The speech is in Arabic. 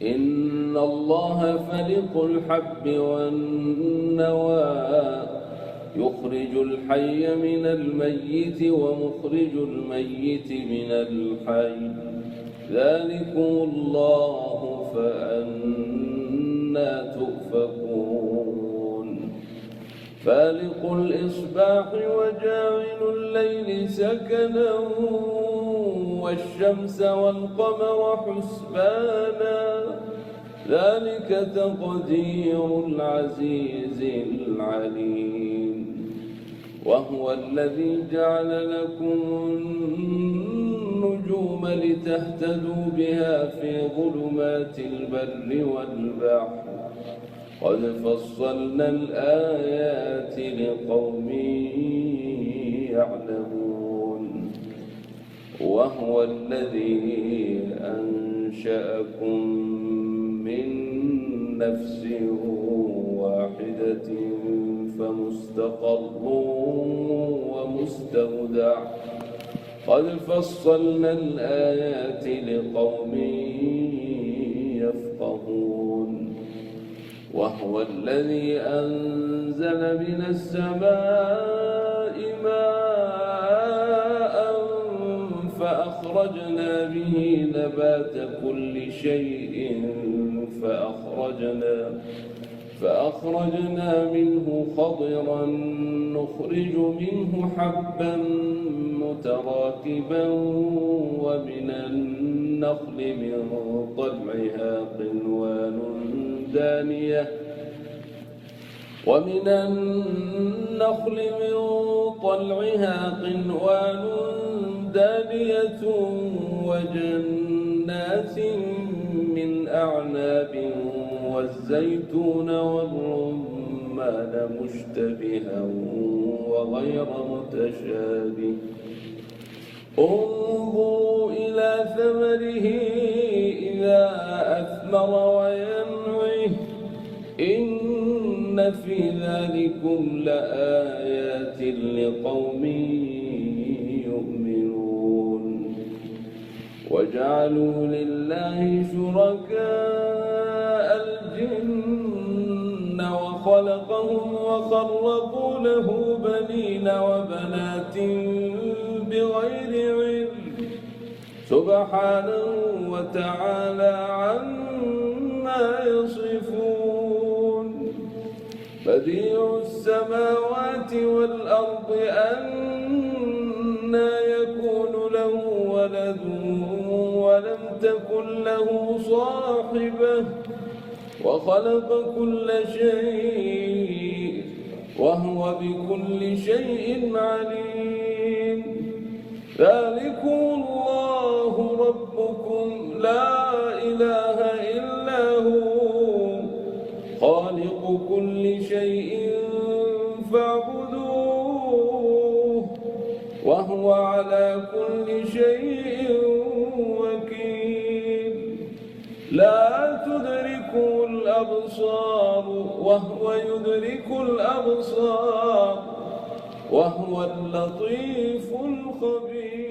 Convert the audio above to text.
إن الله فالق الحب والنوى يخرج الحي من الميت ومخرج الميت من الحي ذلكم الله فأنى تؤفكون فالق الإصباح وجاعل الليل سكنا والشمس والقمر حسبانا ذلك تقدير العزيز العليم وهو الذي جعل لكم النجوم لتهتدوا بها في ظلمات البر والبحر قد فصلنا الآيات لقوم يعلمون وهو الذي أنشأكم من نفس واحدة فمستقر ومستودع قد فصلنا الآيات لقوم يفقهون وهو الذي أنزل من السماء ماء فأخرجنا به نبات كل شيء فأخرجنا منه خضرا نخرج منه حبا متراكبا ومن النخل من طلعها قنوان دانية وجنات من أعناب والزيتون والرمان مشتبها وغير متشابه انظروا إلى ثمره إذا أثمر وينعه إن في ذلكم لآيات لقوم يؤمنون وجعلوا لله شركاء الجن وخلقهم وخرقوا له بنين وبنات بغير علم سبحانه وتعالى عما يصفون بديع السماوات والأرض أنى يكون له ولد ولم تكن له صاحبة وخلق كل شيء وهو بكل شيء عليم ذلكم الله ربكم لا إله إلا هو خالق كل شيء فاعبدوه وهو على كل شيء وكيل لا تدركه الأبصار وهو يدرك الأبصار وهو اللطيف الخبير